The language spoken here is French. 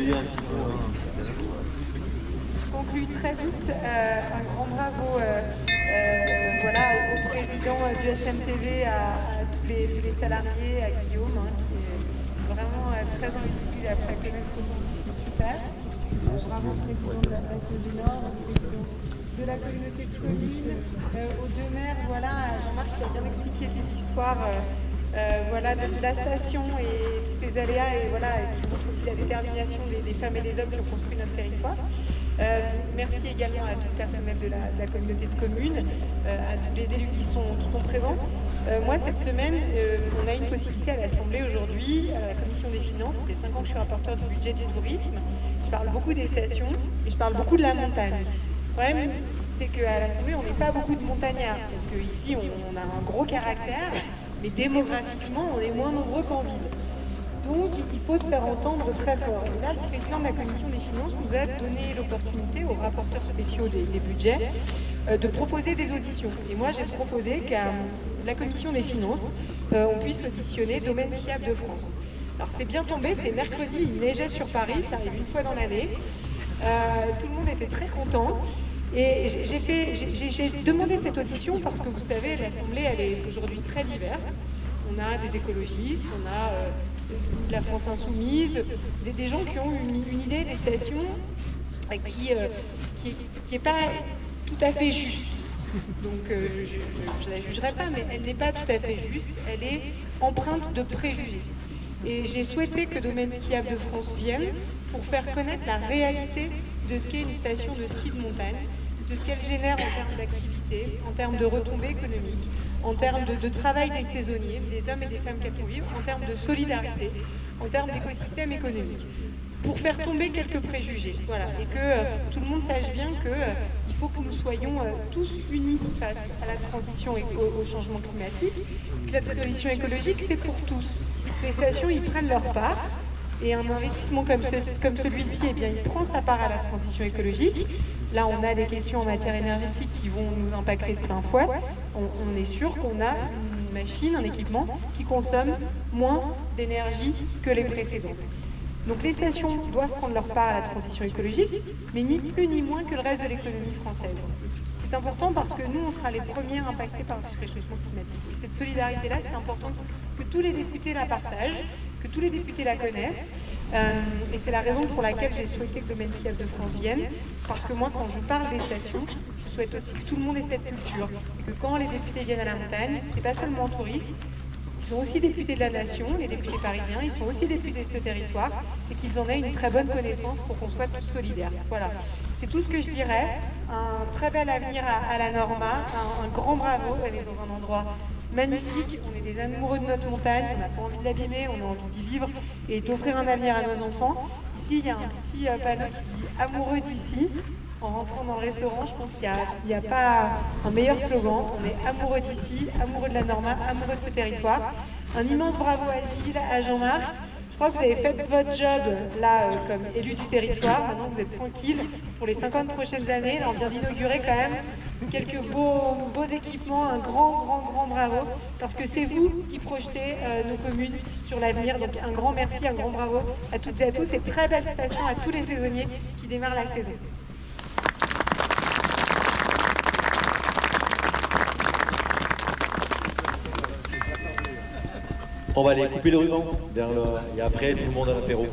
détailler un petit peu. Je conclue très vite. Un grand bravo voilà, au président du SMTV, à tous les salariés, à Guillaume, qui est vraiment très investi. J'ai appris à connaître aujourd'hui, c'est super. Bravo au président de la SE du Nord, au président de la communauté de communes, aux deux maires, voilà, à Jean-Marc qui a bien expliqué l'histoire voilà, de la station et tous ces aléas, et voilà, qui montre aussi la détermination des femmes et des hommes qui ont construit notre territoire. Merci également à tout le personnel de la communauté de communes, à tous les élus qui sont présents. Moi, cette semaine, on a une possibilité à l'Assemblée aujourd'hui, à la Commission des Finances. Ça fait 5 ans que je suis rapporteur du budget du tourisme. Je parle beaucoup des stations et je parle beaucoup de la montagne. Le problème, c'est qu'à l'Assemblée, on n'est pas beaucoup de montagnards, parce qu'ici, on a un gros caractère, mais démographiquement, on est moins nombreux qu'en ville. Donc, il faut se faire entendre très fort. Et là, le président de la Commission des Finances nous a donné l'opportunité aux rapporteurs spéciaux des budgets de proposer des auditions. Et moi, j'ai proposé qu'à la Commission des Finances, on puisse auditionner Domaine Skiable de France. Alors, c'est bien tombé, c'était mercredi, il neigeait sur Paris, ça arrive une fois dans l'année. Tout le monde était très content. Et j'ai demandé cette audition parce que, vous savez, l'Assemblée, elle est aujourd'hui très diverse. On a des écologistes, on a la France Insoumise, des gens qui ont une idée des stations qui n'est pas tout à fait juste. Donc je ne la jugerai pas, mais elle n'est pas tout à fait juste, elle est empreinte de préjugés. Et j'ai souhaité que Domaine Skiable de France vienne pour faire connaître la réalité de ce qu'est une station de ski de montagne, de ce qu'elle génère en termes d'activité, en termes de retombées économiques, en termes de travail des saisonniers, des hommes et des femmes qui font vivre, en termes de solidarité, en termes d'écosystème économique, pour faire tomber quelques préjugés. Voilà, et que tout le monde sache bien qu'il faut que nous soyons tous unis face à la transition et au changement climatique, que la transition écologique, c'est pour tous. Les stations, ils prennent leur part, et un investissement comme celui-ci, eh bien, il prend sa part à la transition écologique. Là, on a des questions en matière énergétique qui vont nous impacter de plein fouet. On est sûr qu'on a une machine, un équipement qui consomme moins d'énergie que les précédentes. Donc les stations doivent prendre leur part à la transition écologique, mais ni plus ni moins que le reste de l'économie française. C'est important parce que nous, on sera les premiers impactés par le réchauffement climatique. Et cette solidarité-là, c'est important que tous les députés la partagent, que tous les députés la connaissent. Et c'est la raison pour laquelle j'ai souhaité que Domaine Skiable de France vienne, parce que moi, quand je parle des stations, je souhaite aussi que tout le monde ait cette culture, et que quand les députés viennent à la montagne, c'est pas seulement touristes, ils sont aussi députés de la nation, les députés parisiens, ils sont aussi députés de ce territoire, et qu'ils en aient une très bonne connaissance pour qu'on soit tous solidaires. Voilà, c'est tout ce que je dirais. Un très bel avenir à la Norma, un grand bravo, elle est dans un endroit magnifique, on est des amoureux de notre montagne, on n'a pas envie de l'abîmer, on a envie d'y vivre et d'offrir un avenir à nos enfants. Ici, il y a un petit panneau qui dit « Amoureux d'ici ». En rentrant dans le restaurant, je pense qu'il n'y a pas un meilleur slogan. On est amoureux d'ici, amoureux de la Norma, amoureux de ce territoire. Un immense bravo à Gilles, à Jean-Marc. Je crois que vous avez fait votre job là comme élu du territoire. Maintenant, vous êtes tranquille pour les 50 prochaines années. Là, on vient d'inaugurer quand même quelques beaux équipements. Un grand bravo, parce que c'est vous qui projetez nos communes sur l'avenir. Donc un grand merci, un grand bravo à toutes et à tous. Et très belle station à tous les saisonniers qui démarrent la saison. On va aller couper le ruban et après tout le monde à l'apéro.